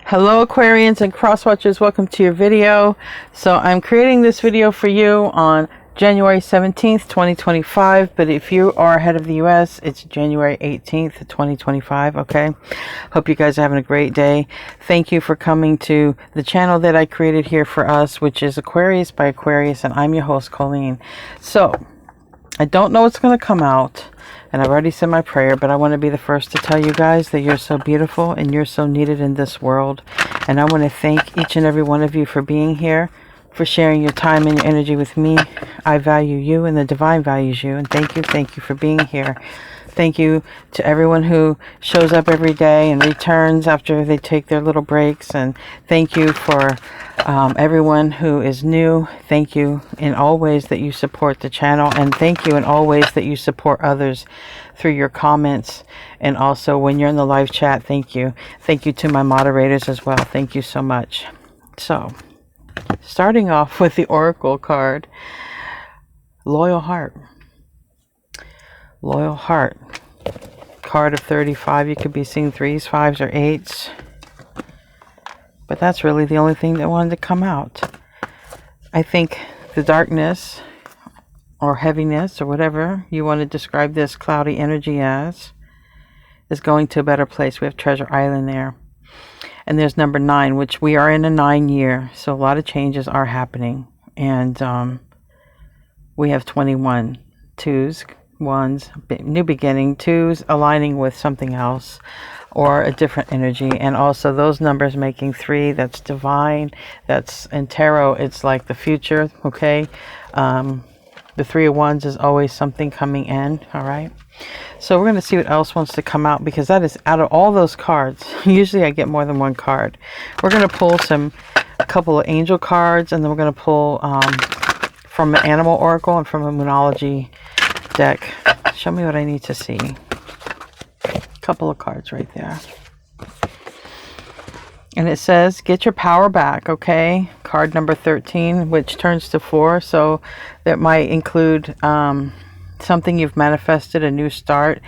Hello Aquarians and Crosswatchers, welcome to your video. So I'm creating this video for you on January 17th, 2025, but if you are ahead of the US, it's January 18th, 2025, okay? Hope you guys are having a great day. Thank you for coming to the channel that I created here for us, which is Aquarius by Aquarius, and I'm your host, Colleen. So, I don't know what's going to come out, and I've already said my prayer, but I want to be the first to tell you guys that you're so beautiful and you're so needed in this world. And I want to thank each and every one of you for being here, for sharing your time and your energy with me. I value you and the divine values you. And thank you for being here. Thank you to everyone who shows up every day and returns after they take their little breaks. And thank you for everyone who is new. Thank you in all ways that you support the channel. And thank you in all ways that you support others through your comments. And also when you're in the live chat, thank you. Thank you to my moderators as well. Thank you so much. So, starting off with the Oracle card, Loyal Heart. Loyal Heart. Card of 35. You could be seeing 3s, 5s, or 8s. But that's really the only thing that wanted to come out. I think the darkness or heaviness or whatever you want to describe this cloudy energy as is going to a better place. We have Treasure Island there. And there's number 9, which we are in a 9 year. So a lot of changes are happening. And we have 21. 2s, 1s, new beginning. 2s aligning with something else or a different energy. And also those numbers making 3, that's divine. That's in tarot, it's like the future, okay? The 3 of Wands is always something coming in, all right? So we're going to see what else wants to come out, because that is out of all those cards. Usually I get more than one card. We're going to pull a couple of angel cards, and then we're going to pull from an animal oracle and from a moonology deck. Show me what I need to see. Couple of cards right there. And it says, get your power back, okay? Card number 13, which turns to 4. So that might include something you've manifested, a new start.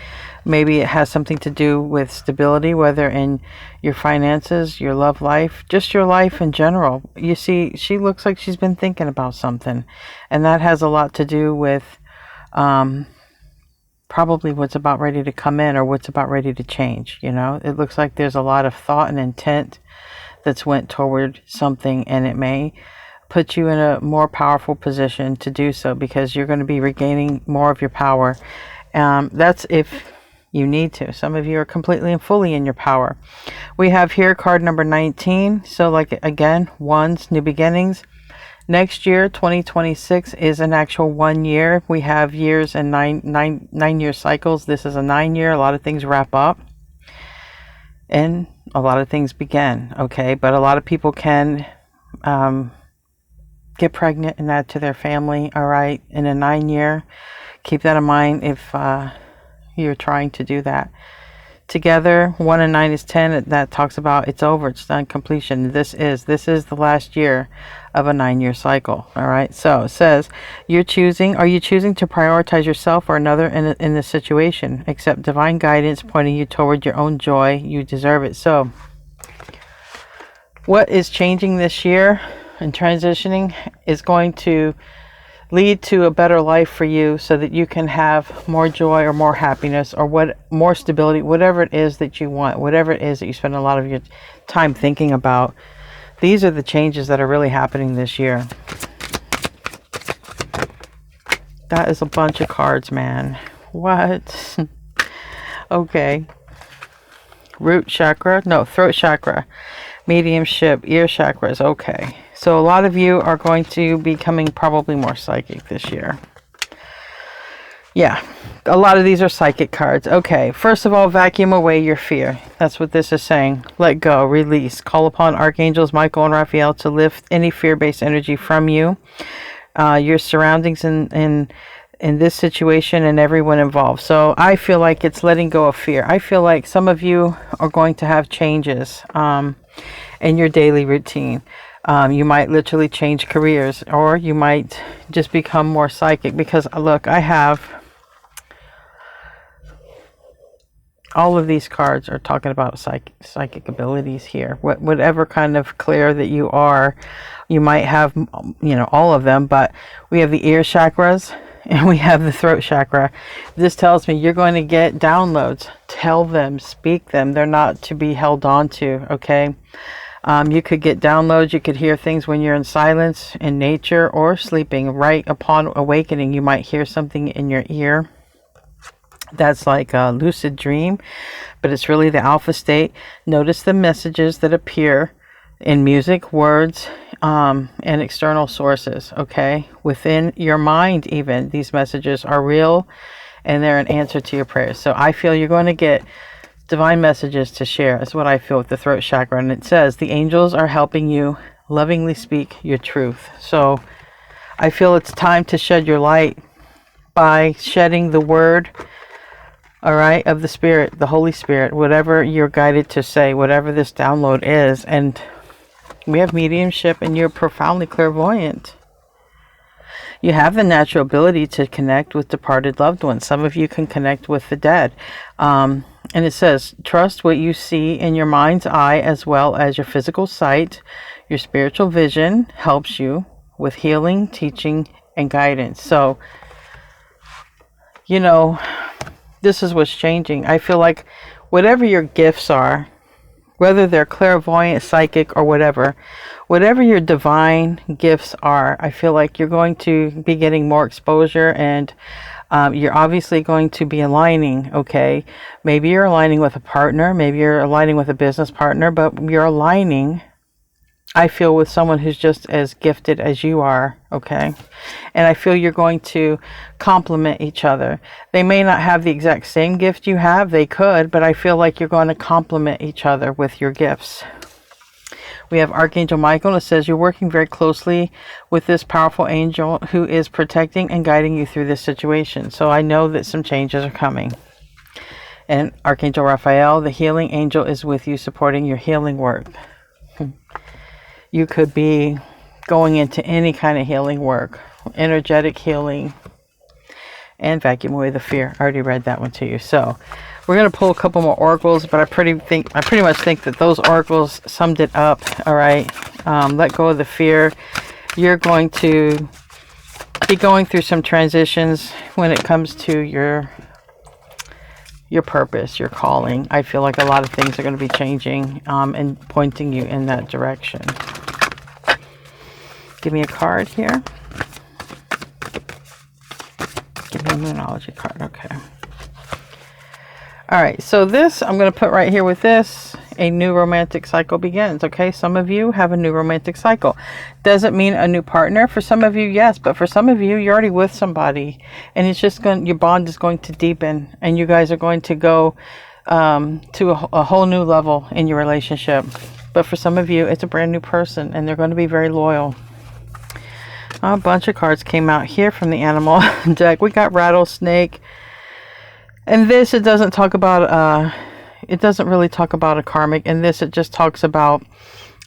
Maybe it has something to do with stability, whether in your finances, your love life, just your life in general. You see, she looks like she's been thinking about something. And that has a lot to do with probably what's about ready to come in or what's about ready to change. You know, it looks like there's a lot of thought and intent that's went toward something, and it may put you in a more powerful position to do so, because you're going to be regaining more of your power. That's if you need to. Some of you are completely and fully in your power. We have here card number 19. So like, again, 1s, new beginnings. Next year, 2026, is an actual 1 year. We have years and nine year cycles. This is a 9 year. A lot of things wrap up and a lot of things begin. Okay, but a lot of people can get pregnant and add to their family. All right, in a 9 year. Keep that in mind if you're trying to do that. Together, 1 and 9 is 10. That talks about it's over, it's done, completion. This is the last year of a 9 year cycle. All right. So it says, are you choosing to prioritize yourself or another in this situation? Accept divine guidance pointing you toward your own joy. You deserve it. So what is changing this year and transitioning is going to lead to a better life for you, so that you can have more joy or more happiness or more stability, whatever it is that you want, whatever it is that you spend a lot of your time thinking about. These are the changes that are really happening this year. That is a bunch of cards, man. What? Okay. Throat chakra, mediumship, ear chakras. Okay. So a lot of you are going to be becoming probably more psychic this year. Yeah, a lot of these are psychic cards. Okay, first of all, vacuum away your fear. That's what this is saying. Let go, release. Call upon archangels Michael and Raphael to lift any fear-based energy from you, your surroundings in this situation, and everyone involved. So I feel like it's letting go of fear. I feel like some of you are going to have changes in your daily routine. You might literally change careers, or you might just become more psychic, because look, I have All of these cards are talking about psychic abilities here. Whatever kind of clear that you are, you might have, all of them, but we have the ear chakras and we have the throat chakra. This tells me you're going to get downloads. Tell them, speak them. They're not to be held on to, okay? You could get downloads. You could hear things when you're in silence, in nature, or sleeping. Right upon awakening, you might hear something in your ear. That's like a lucid dream, but it's really the alpha state. Notice the messages that appear in music, words, and external sources, okay? Within your mind even, these messages are real and they're an answer to your prayers. So I feel you're going to get divine messages to share. That's what I feel with the throat chakra. And it says the angels are helping you lovingly speak your truth. So I feel it's time to shed your light by shedding the word, all right, of the Spirit, the Holy Spirit, whatever you're guided to say, whatever this download is. And we have mediumship, and you're profoundly clairvoyant. You have the natural ability to connect with departed loved ones. Some of you can connect with the dead. And it says, trust what you see in your mind's eye as well as your physical sight. Your spiritual vision helps you with healing, teaching, and guidance. So, this is what's changing. I feel like whatever your gifts are, whether they're clairvoyant, psychic, or whatever your divine gifts are, I feel like you're going to be getting more exposure, and you're obviously going to be aligning, okay? Maybe you're aligning with a partner, maybe you're aligning with a business partner, but you're aligning, I feel, with someone who's just as gifted as you are, okay? And I feel you're going to complement each other. They may not have the exact same gift you have, they could, but I feel like you're going to complement each other with your gifts. We have Archangel Michael. It says you're working very closely with this powerful angel who is protecting and guiding you through this situation. So I know that some changes are coming. And Archangel Raphael, the healing angel, is with you, supporting your healing work. You could be going into any kind of healing work, energetic healing, and vacuum away the fear. I already read that one to you. So we're going to pull a couple more oracles, but I pretty much think that those oracles summed it up. All right. Let go of the fear. You're going to be going through some transitions when it comes to your purpose, your calling. I feel like a lot of things are going to be changing and pointing you in that direction. Give me a card here. Give me a Moonology card. Okay. All right. So this, I'm going to put right here with this. A new romantic cycle begins. Okay. Some of you have a new romantic cycle. Doesn't mean a new partner. For some of you, yes. But for some of you, you're already with somebody. And it's just your bond is going to deepen. And you guys are going to go to a whole new level in your relationship. But for some of you, it's a brand new person. And they're going to be very loyal. A bunch of cards came out here from the animal deck. We got rattlesnake. And this, it doesn't talk about, it doesn't really talk about a karmic. In this, it just talks about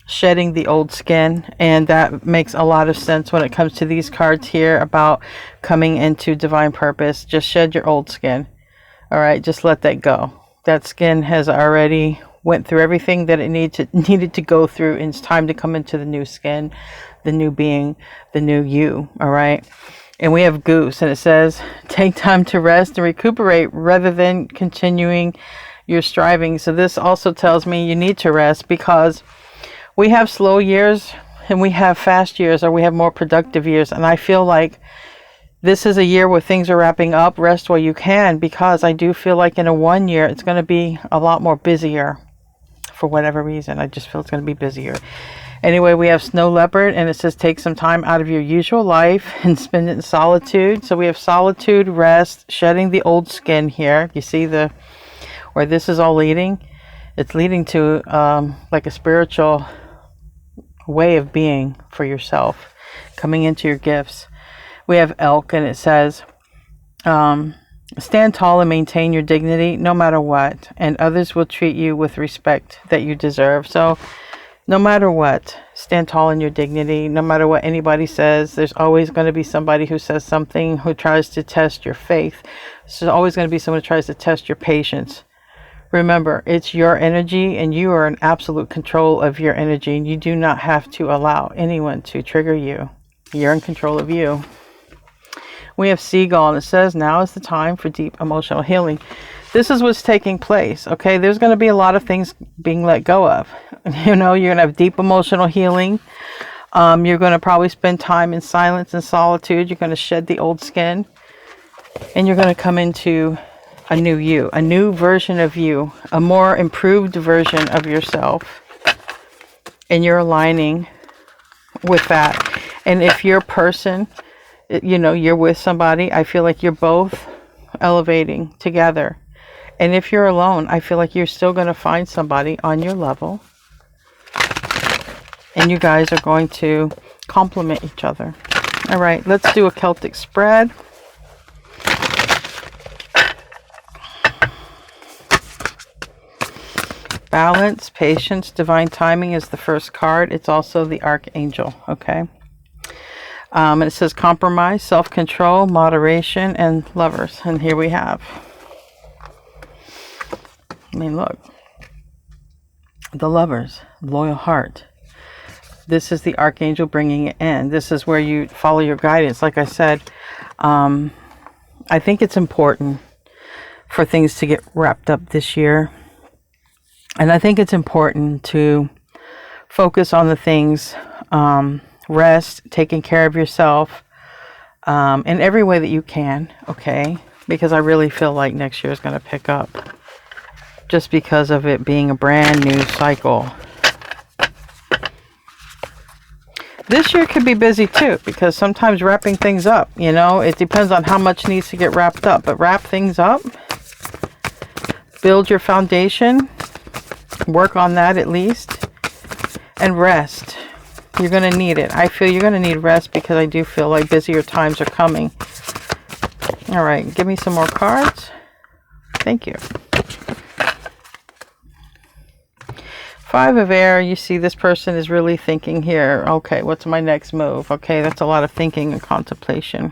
shedding the old skin. And that makes a lot of sense when it comes to these cards here about coming into divine purpose. Just shed your old skin. All right, just let that go. That skin has already went through everything that it needed to go through. And it's time to come into the new skin, the new being, the new you. All right. And we have Goose, and it says, take time to rest and recuperate rather than continuing your striving. So this also tells me you need to rest, because we have slow years and we have fast years, or we have more productive years. And I feel like this is a year where things are wrapping up. Rest while you can, because I do feel like in a 1 year, it's going to be a lot more busier for whatever reason. I just feel it's going to be busier. Anyway, we have Snow Leopard, and it says take some time out of your usual life and spend it in solitude. So we have solitude, rest, shedding the old skin here. You see where this is all leading? It's leading to like a spiritual way of being for yourself, coming into your gifts. We have Elk, and it says stand tall and maintain your dignity no matter what, and others will treat you with respect that you deserve. So no matter what, stand tall in your dignity. No matter what anybody says, there's always going to be somebody who says something, who tries to test your faith. There's always going to be someone who tries to test your patience, Remember, it's your energy and you are in absolute control of your energy, and you do not have to allow anyone to trigger you. You're in control of you. We have Seagull, and it says now is the time for deep emotional healing. This is what's taking place, okay? There's going to be a lot of things being let go of. You know, you're going to have deep emotional healing. You're going to probably spend time in silence and solitude. You're going to shed the old skin. And you're going to come into a new you, a new version of you, a more improved version of yourself. And you're aligning with that. And if you're a person, you know, you're with somebody, I feel like you're both elevating together. And if you're alone, I feel like you're still going to find somebody on your level. And you guys are going to complement each other. All right, let's do a Celtic spread. Balance, patience, divine timing is the first card. It's also the Archangel, okay? And it says compromise, self-control, moderation, and lovers. And here we have. I mean, look. The lovers, loyal heart. This is the Archangel bringing it in. This is where you follow your guidance. Like I said, I think it's important for things to get wrapped up this year. And I think it's important to focus on the things, rest, taking care of yourself in every way that you can, okay? Because I really feel like next year is going to pick up just because of it being a brand new cycle. This year could be busy too, because sometimes wrapping things up, you know, it depends on how much needs to get wrapped up, but wrap things up, build your foundation, work on that at least, and rest. You're going to need it. I feel you're going to need rest because I do feel like busier times are coming. All right, give me some more cards. Thank you. Five of Air, you see this person is really thinking here. Okay, what's my next move? Okay, that's a lot of thinking and contemplation.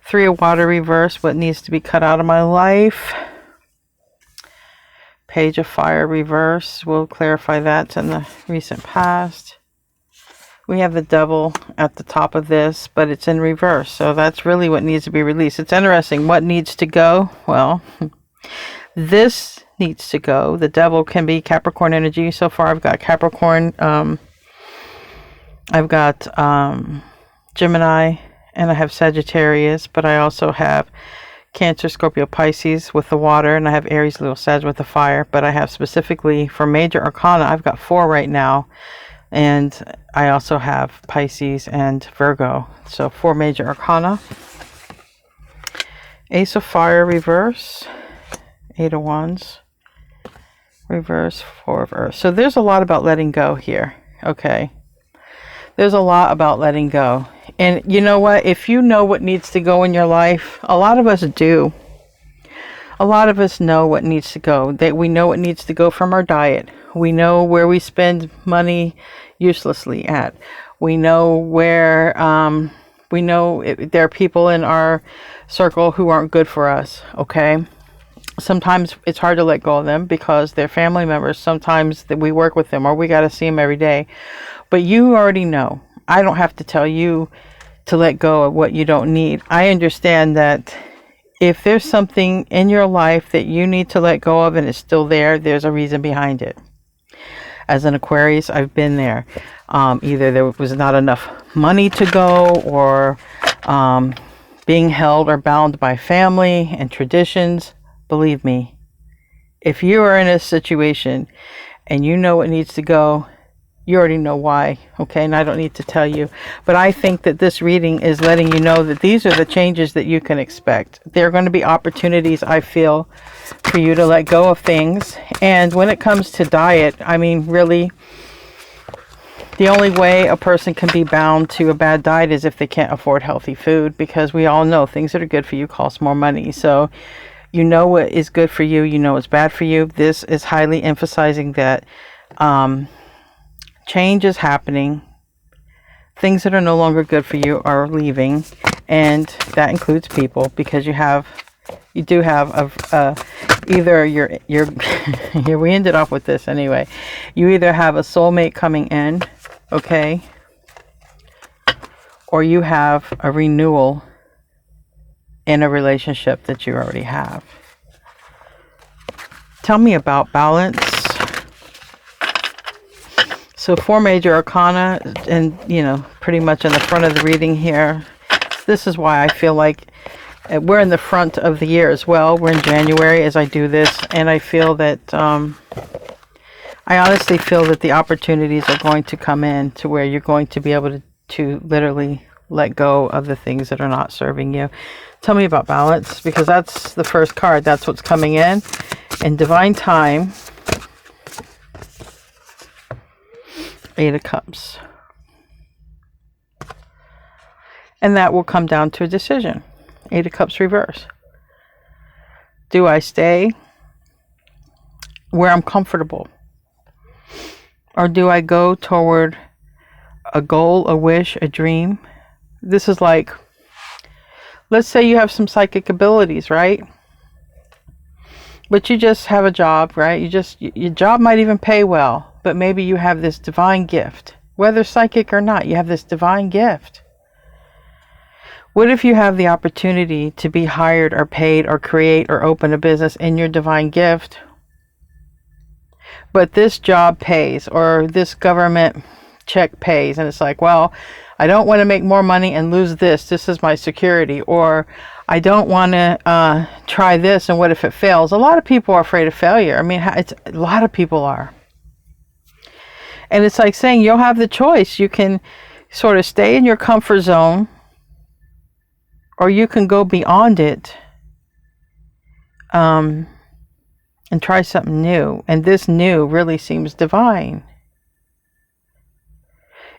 Three of Water reverse, what needs to be cut out of my life? Page of Fire reverse, we'll clarify that in the recent past. We have the Devil at the top of this, but it's in reverse, so that's really what needs to be released. It's interesting. What needs to go? Well, this needs to go. The Devil can be Capricorn energy. So far I've got Capricorn, I've got Gemini, and I have Sagittarius, but I also have Cancer, Scorpio, Pisces with the water, and I have Aries, Leo, Sag with the fire. But I have specifically for major arcana, I've got 4 right now, and I also have Pisces and Virgo. So 4 major arcana. Ace of Fire reverse, 8 of Wands reverse, 4 of Earth. So there's a lot about letting go here. Okay, there's a lot about letting go. And you know what, if you know what needs to go in your life, a lot of us do. A lot of us know what needs to go. That we know what needs to go from our diet. We know where we spend money uselessly at. We know where we know there are people in our circle who aren't good for us. Okay, sometimes it's hard to let go of them because they're family members. Sometimes that we work with them or we got to see them every day. But you already know. I don't have to tell you to let go of what you don't need. I understand that if there's something in your life that you need to let go of and it's still there, there's a reason behind it. As an Aquarius, I've been there. Either there was not enough money to go, or being held or bound by family and traditions. Believe me, if you are in a situation and you know it needs to go, you already know why, okay? And I don't need to tell you. But I think that this reading is letting you know that these are the changes that you can expect. There are going to be opportunities, I feel, for you to let go of things. And when it comes to diet, I mean, really, the only way a person can be bound to a bad diet is if they can't afford healthy food, because we all know things that are good for you cost more money. So you know what is good for you, you know what's bad for you. This is highly emphasizing that change is happening. Things that are no longer good for you are leaving, and that includes people, because you do have either you're here, we ended up with this anyway. You either have a soulmate coming in, okay, or you have a renewal in a relationship that you already have. Tell me about balance. So 4 major arcana, and you know, pretty much in the front of the reading here. This is why I feel like we're in the front of the year as well. We're in January as I do this, and I feel that I honestly feel that the opportunities are going to come in to where you're going to be able to literally let go of the things that are not serving you. Tell me about balance, because that's the first card. That's what's coming in divine time. 8 of Cups. And that will come down to a decision. 8 of Cups reverse. Do I stay where I'm comfortable? Or do I go toward a goal, a wish, a dream? This is like, let's say you have some psychic abilities, right? But you just have a job, right? Your job might even pay well, but maybe you have this divine gift. Whether psychic or not, you have this divine gift. What if you have the opportunity to be hired or paid or create or open a business in your divine gift, but this job pays, or this government check pays, and it's like, well, I don't want to make more money and lose this. This is my security. Or I don't want to try this, and what if it fails? A lot of people are afraid of failure. I mean, a lot of people are. And it's like saying you'll have the choice. You can sort of stay in your comfort zone, or you can go beyond it and try something new. And this new really seems divine.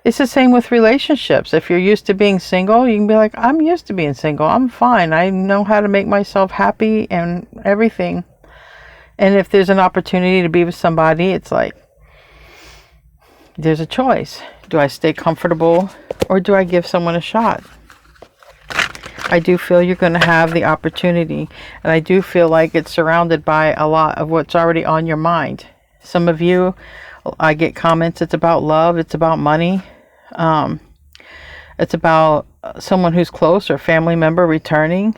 It's the same with relationships. If you're used to being single, you can be like, I'm used to being single. I'm fine. I know how to make myself happy and everything. And if there's an opportunity to be with somebody, it's like, there's a choice. Do I stay comfortable, or do I give someone a shot? I do feel you're going to have the opportunity, and I do feel like it's surrounded by a lot of what's already on your mind. Some of you, I get comments, it's about love, it's about money, it's about someone who's close or family member returning.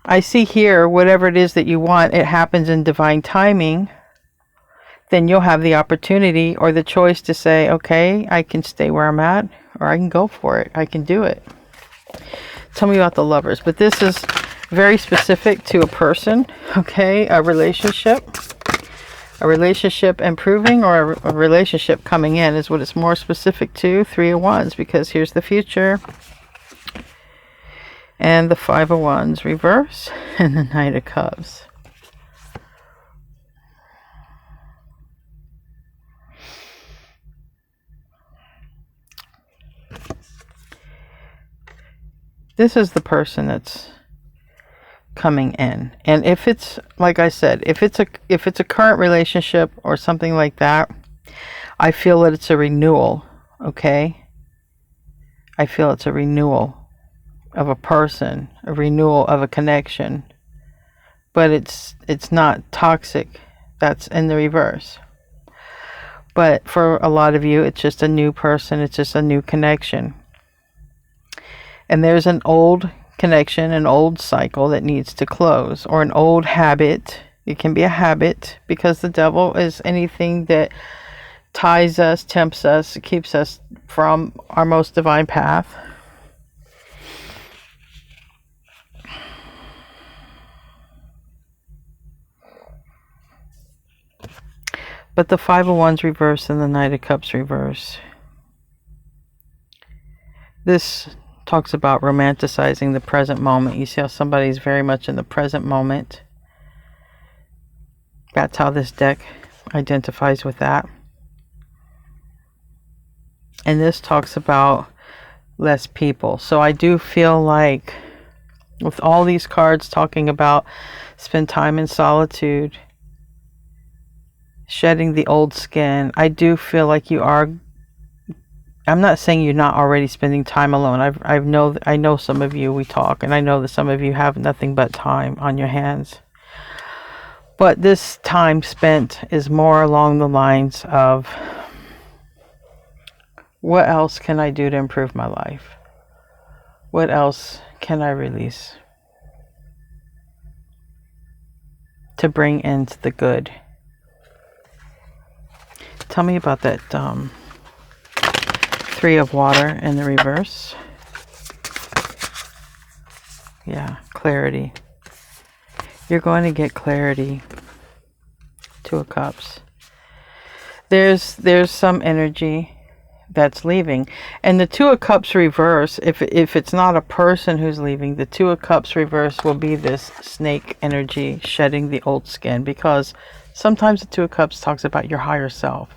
I see here, whatever it is that you want, it happens in divine timing. Then you'll have the opportunity or the choice to say, okay, I can stay where I'm at, or I can go for it. I can do it. Tell me about the Lovers. But this is very specific to a person, okay? A relationship improving, or a relationship coming in is what it's more specific to. 3 of Wands, because here's the future. And the 5 of Wands reverse, and the Knight of Cups. This is the person that's coming in. And if it's, like I said, if it's a current relationship or something like that, I feel that it's a renewal, okay? I feel it's a renewal of a person, a renewal of a connection. But it's not toxic. That's in the reverse. But for a lot of you, it's just a new person, it's just a new connection. And there's an old connection, an old cycle that needs to close, or an old habit. It can be a habit, because the devil is anything that ties us, tempts us, keeps us from our most divine path. But the 5 of Wands reverse and the Knight of Cups reverse. This talks about romanticizing the present moment. You see how somebody's very much in the present moment. That's how this deck identifies with that. And this talks about less people. So I do feel like with all these cards talking about spend time in solitude, shedding the old skin, I do feel like you are, I'm not saying you're not already spending time alone. I know some of you, we talk, and I know that some of you have nothing but time on your hands. But this time spent is more along the lines of, what else can I do to improve my life? What else can I release to bring into the good? Tell me about that Three of Water in the reverse. Yeah, clarity. You're going to get clarity. Two of Cups. There's some energy that's leaving, and the Two of Cups reverse, if it's not a person who's leaving, the Two of Cups reverse will be this snake energy shedding the old skin, because sometimes the Two of Cups talks about your higher self,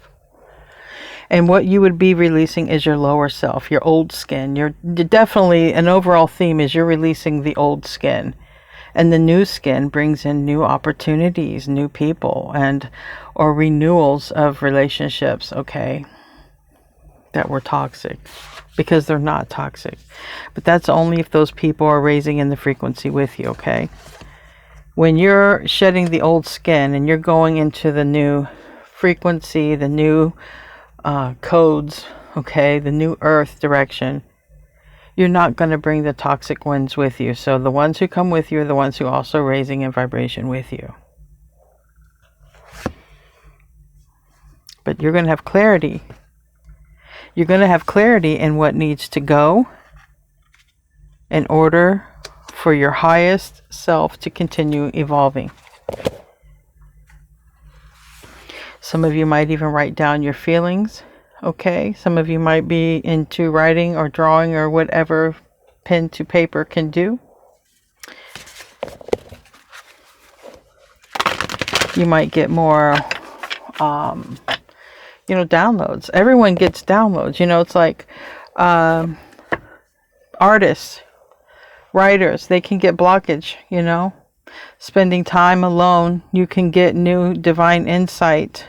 and what you would be releasing is your lower self, your old skin. You're definitely, an overall theme is you're releasing the old skin, and the new skin brings in new opportunities, new people, and or renewals of relationships, okay, that were toxic, because they're not toxic. But that's only if those people are raising in the frequency with you, okay? When you're shedding the old skin and you're going into the new frequency, the new codes, okay, the new earth direction, you're not going to bring the toxic ones with you. So the ones who come with you are the ones who are also raising in vibration with you. But you're going to have clarity. You're going to have clarity in what needs to go in order for your highest self to continue evolving. Some of you might even write down your feelings, okay? Some of you might be into writing or drawing or whatever pen to paper can do. You might get more downloads. Everyone gets downloads. It's like artists, writers, they can get blockage, Spending time alone, you can get new divine insight.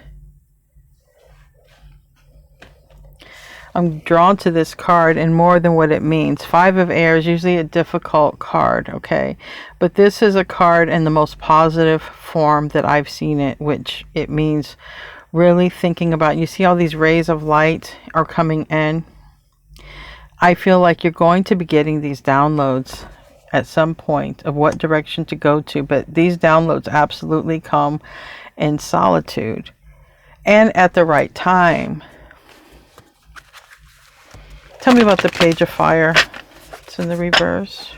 I'm drawn to this card and more than what it means. Five of Air is usually a difficult card, okay? But this is a card in the most positive form that I've seen it, which it means really thinking about. You see all these rays of light are coming in. I feel like you're going to be getting these downloads at some point of what direction to go to, but these downloads absolutely come in solitude and at the right time. Tell me about the Page of Fire. It's in the reverse.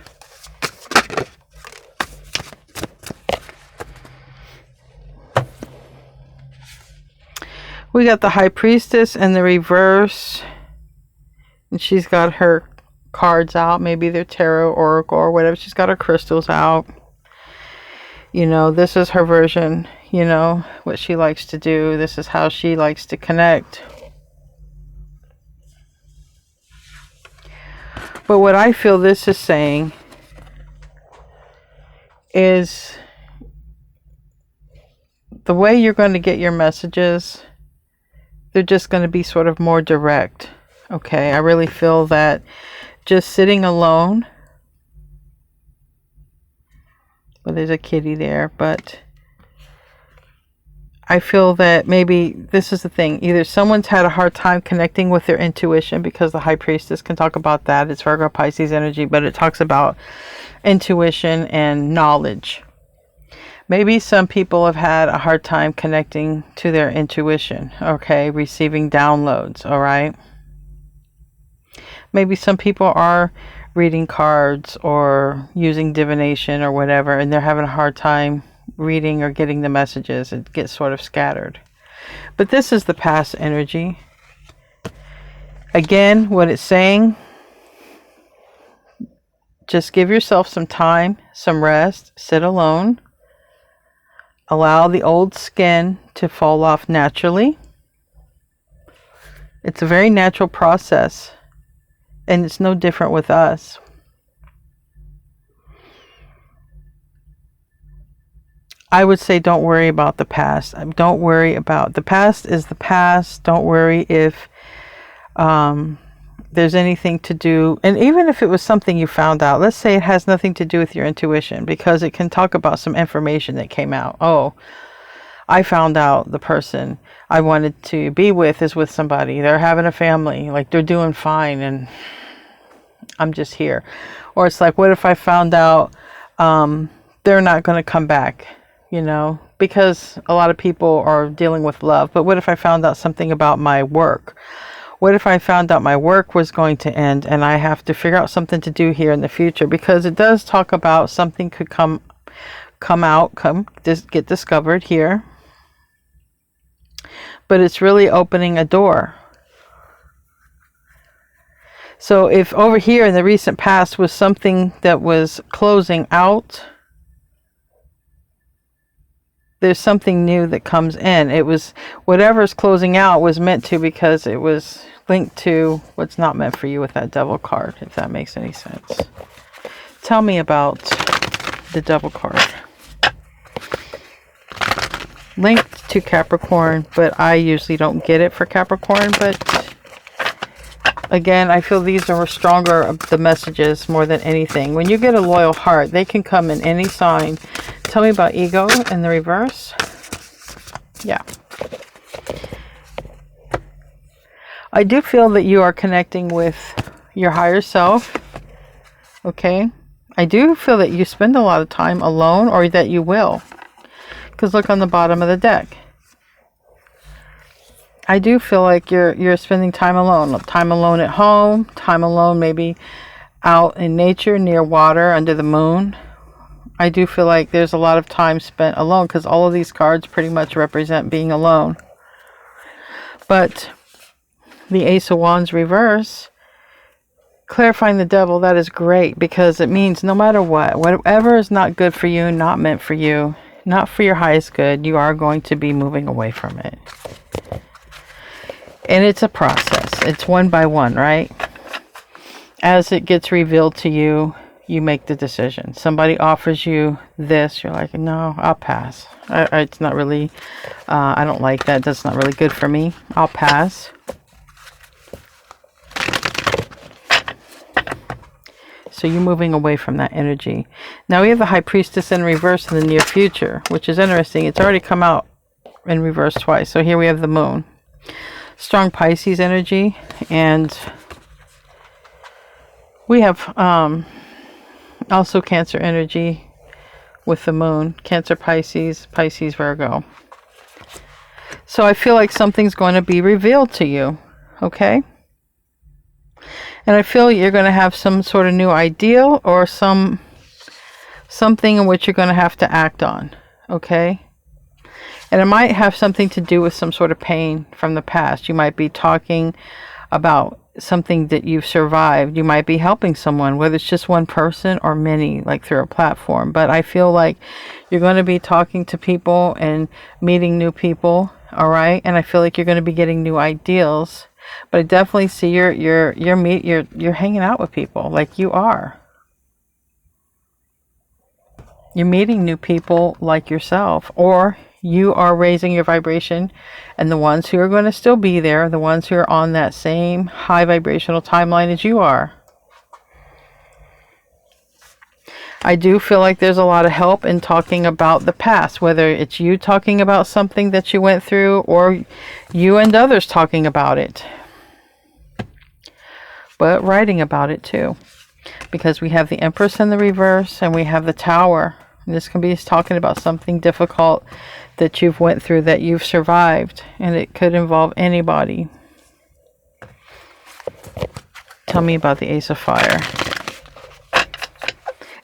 We got the High Priestess in the reverse. And she's got her cards out. Maybe they're tarot, oracle, or whatever. She's got her crystals out. This is her version. What she likes to do. This is how she likes to connect. But what I feel this is saying is the way you're going to get your messages, they're just going to be sort of more direct. Okay, I really feel that just sitting alone. Well, there's a kitty there, but I feel that maybe this is the thing. Either someone's had a hard time connecting with their intuition, because the High Priestess can talk about that. It's Virgo Pisces energy, but it talks about intuition and knowledge. Maybe some people have had a hard time connecting to their intuition, okay, receiving downloads, all right? Maybe some people are reading cards or using divination or whatever, and they're having a hard time reading or getting the messages. It gets sort of scattered. But this is the past energy. Again, what it's saying, just give yourself some time, some rest, sit alone, allow the old skin to fall off naturally. It's a very natural process, and it's no different with us. I would say don't worry about the past. Don't worry about the past is the past. Don't worry if there's anything to do, and even if it was something you found out, let's say it has nothing to do with your intuition, because it can talk about some information that came out. Oh, I found out the person I wanted to be with is with somebody. They're having a family, like they're doing fine, and I'm just here. Or it's like, what if I found out they're not going to come back, you know, because a lot of people are dealing with love. But what if I found out something about my work? What if I found out my work was going to end and I have to figure out something to do here in the future? Because it does talk about something could get discovered here. But it's really opening a door. So if over here in the recent past was something that was closing out, there's something new that comes in. It was whatever's closing out was meant to, because it was linked to what's not meant for you with that Devil card, if that makes any sense. Tell me about the Devil card. Linked to Capricorn, but I usually don't get it for Capricorn. But again, I feel these are stronger of the messages more than anything. When you get a loyal heart, they can come in any sign. Tell me about ego in the reverse. Yeah. I do feel that you are connecting with your higher self. Okay. I do feel that you spend a lot of time alone, or that you will. Because look on the bottom of the deck. I do feel like you're spending time alone. Time alone at home. Time alone maybe out in nature, near water, under the moon. I do feel like there's a lot of time spent alone, because all of these cards pretty much represent being alone. But the Ace of Wands reverse, clarifying the Devil, that is great, because it means no matter what, whatever is not good for you, not meant for you, not for your highest good, you are going to be moving away from it. And it's a process. It's one by one, right? As it gets revealed to you, you make the decision. Somebody offers you this, you're like, no, I'll pass. It's not really, I don't like that. That's not really good for me. I'll pass. So you're moving away from that energy. Now we have the High Priestess in reverse in the near future, which is interesting. It's already come out in reverse twice. So here we have the Moon. Strong Pisces energy. And we have also Cancer energy with the Moon. Cancer, Pisces, Pisces, Virgo. So I feel like something's going to be revealed to you. Okay? And I feel you're going to have some sort of new ideal, or something in which you're going to have to act on. Okay? And it might have something to do with some sort of pain from the past. You might be talking about something that you've survived. You might be helping someone, whether it's just one person or many, like through a platform. But I feel like you're going to be talking to people and meeting new people. All right? And I feel like you're going to be getting new ideals. But I definitely see you're hanging out with people, like you are. You're meeting new people like yourself, or you are raising your vibration, and the ones who are going to still be there, the ones who are on that same high vibrational timeline as you are. I do feel like there's a lot of help in talking about the past, whether it's you talking about something that you went through, or you and others talking about it. But writing about it too. Because we have the Empress in the reverse, and we have the Tower. And this can be talking about something difficult that you've went through, that you've survived. And it could involve anybody. Tell me about the Ace of Fire.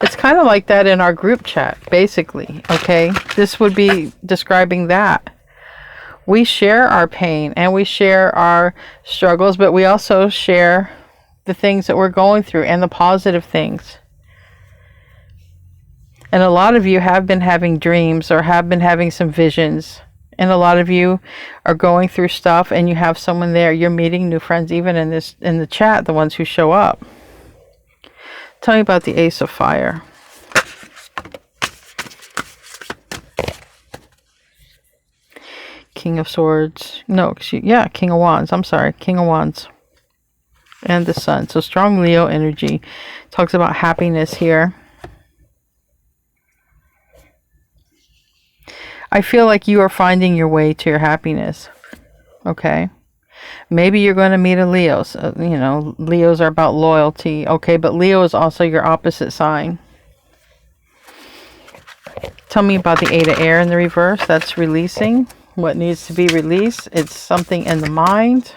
It's kind of like that in our group chat, basically, okay? This would be describing that. We share our pain and we share our struggles, but we also share the things that we're going through and the positive things. And a lot of you have been having dreams or have been having some visions. And a lot of you are going through stuff and you have someone there. You're meeting new friends, even in the chat, the ones who show up. Tell me about the Ace of Fire. King of Swords. No, yeah, King of Wands. I'm sorry, King of Wands. and the Sun. So strong Leo energy. Talks about happiness here. I feel like you are finding your way to your happiness. Okay. Maybe you're going to meet a Leo. So, you know, Leos are about loyalty. Okay, but Leo is also your opposite sign. Tell me about the Eight of Air in the reverse. That's releasing what needs to be released. It's something in the mind.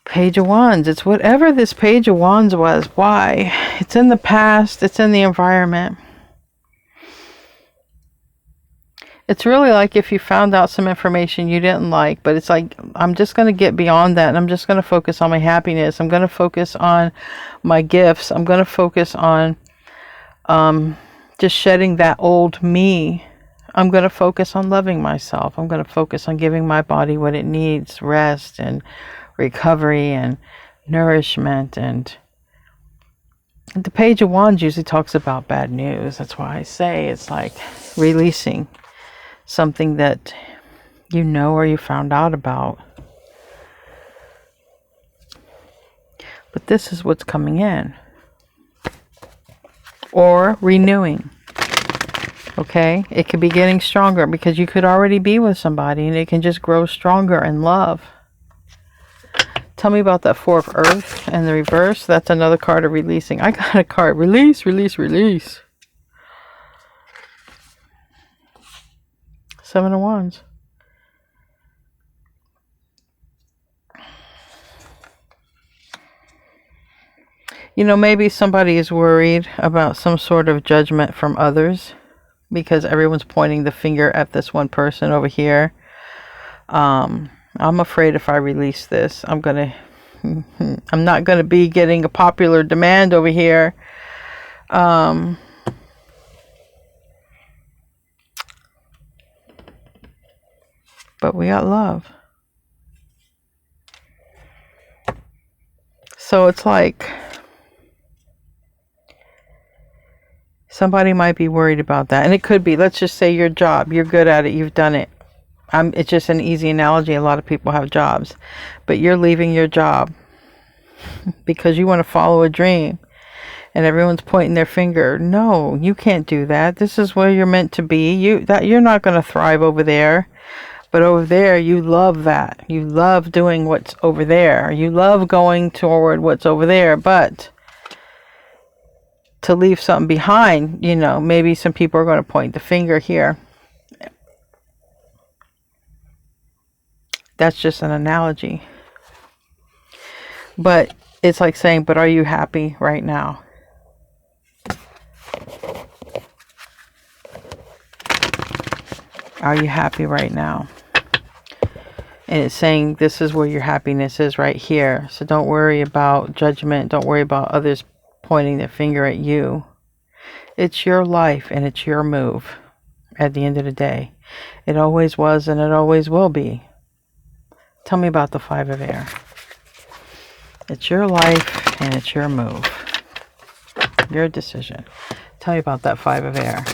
Page of Wands. It's whatever this Page of Wands was. Why? It's in the past. It's in the environment. It's really like if you found out some information you didn't like, but it's like, I'm just going to get beyond that, and I'm just going to focus on my happiness. I'm going to focus on my gifts. I'm going to focus on just shedding that old me. I'm going to focus on loving myself. I'm going to focus on giving my body what it needs, rest and recovery and nourishment. And the Page of Wands usually talks about bad news. That's why I say it's like releasing something that you know or you found out about. But this is what's coming in. Or renewing. Okay? It could be getting stronger because you could already be with somebody and it can just grow stronger in love. Tell me about that Four of Earth and the reverse. That's another card of releasing. I got a card. Release, release, release. Seven of Wands. You know, maybe somebody is worried about some sort of judgment from others because everyone's pointing the finger at this one person over here. I'm afraid if I release this, I'm not gonna be getting a popular demand over here. But we got love. So it's like somebody might be worried about that. And it could be, let's just say your job. You're good at it. You've done it. It's just an easy analogy. A lot of people have jobs. But you're leaving your job because you want to follow a dream. And everyone's pointing their finger. No, you can't do that. This is where you're meant to be. You're not going to thrive over there. But over there, you love that. You love doing what's over there. You love going toward what's over there. But to leave something behind, you know, maybe some people are going to point the finger here. That's just an analogy. But it's like saying, but are you happy right now? Are you happy right now? And it's saying this is where your happiness is, right here. So don't worry about judgment. Don't worry about others pointing their finger at you. It's your life and it's your move at the end of the day. It always was and it always will be. Tell me about the Five of Air. It's your life and it's your move. Your decision. Tell me about that Five of Air.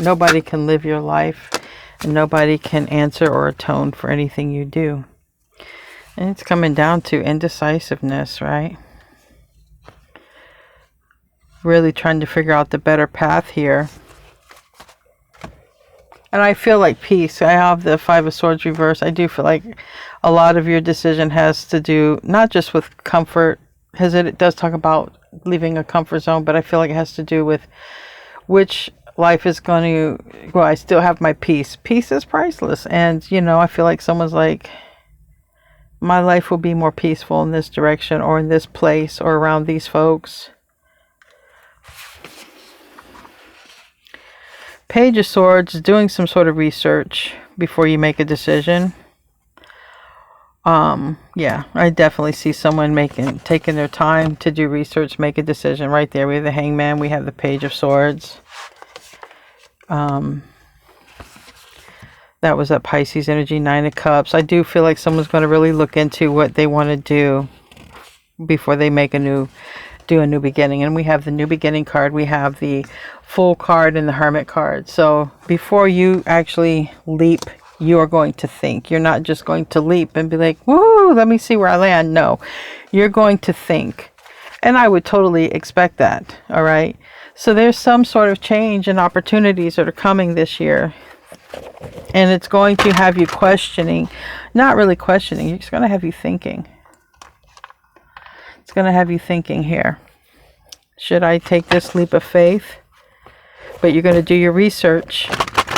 Nobody can live your life. And nobody can answer or atone for anything you do. And it's coming down to indecisiveness, right? Really trying to figure out the better path here. And I feel like peace. I have the Five of Swords reverse. I do feel like a lot of your decision has to do not just with comfort, because it does talk about leaving a comfort zone, but I feel like it has to do with which life is going to, well, I still have my peace. Peace is priceless. And, you know, I feel like someone's like, my life will be more peaceful in this direction or in this place or around these folks. Page of Swords, doing some sort of research before you make a decision. Yeah, I definitely see someone taking their time to do research, make a decision. Right there, we have the Hangman, we have the Page of Swords. That was that Pisces energy, Nine of Cups. I do feel like someone's going to really look into what they want to do before they make do a new beginning. And we have the New Beginning card. We have the Fool card and the Hermit card. So before you actually leap You are going to think. You're not just going to leap and be like, woo, let me see where I land. No, you're going to think. And I would totally expect that. All right. So there's some sort of change and opportunities that are coming this year. And it's going to have you questioning, not really questioning. It's going to have you thinking. It's going to have you thinking here. Should I take this leap of faith? But you're going to do your research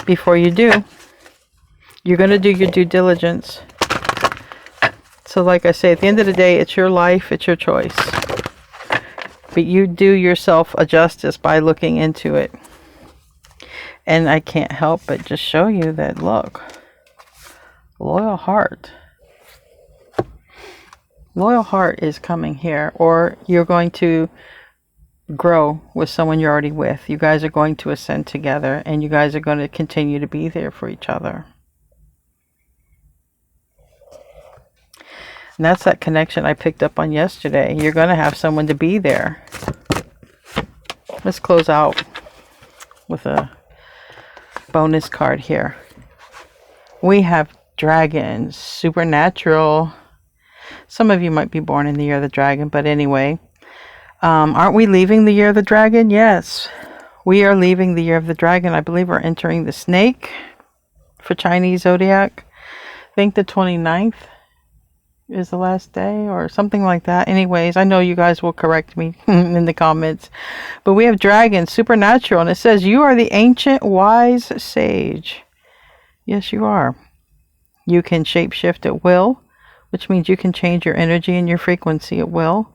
before you do. You're going to do your due diligence. So like I say, at the end of the day, it's your life, it's your choice. But you do yourself a justice by looking into it. And I can't help but just show you that, look, loyal heart. Loyal heart is coming here. Or you're going to grow with someone you're already with. You guys are going to ascend together. And you guys are going to continue to be there for each other. And that's that connection I picked up on yesterday. You're going to have someone to be there. Let's close out with a bonus card here. We have dragons, supernatural. Some of you might be born in the year of the dragon, but anyway. Aren't we leaving the year of the dragon? Yes. We are leaving the year of the dragon. I believe we're entering the snake for Chinese zodiac. I think the 29th. Is the last day or something like that. Anyways, I know you guys will correct me in the comments. But we have dragons, supernatural, and it says you are the ancient wise sage. Yes, you are. You can shapeshift at will, which means you can change your energy and your frequency at will.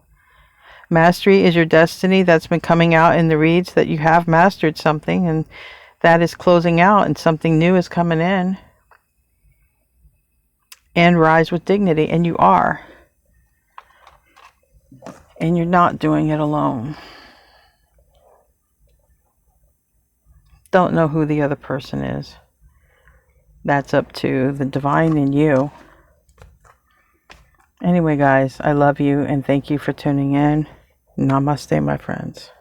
Mastery is your destiny. That's been coming out in the reads, that you have mastered something, and that is closing out and something new is coming in. And rise with dignity. And you are. And you're not doing it alone. Don't know who the other person is. That's up to the divine in you. Anyway, guys, I love you and thank you for tuning in. Namaste, my friends.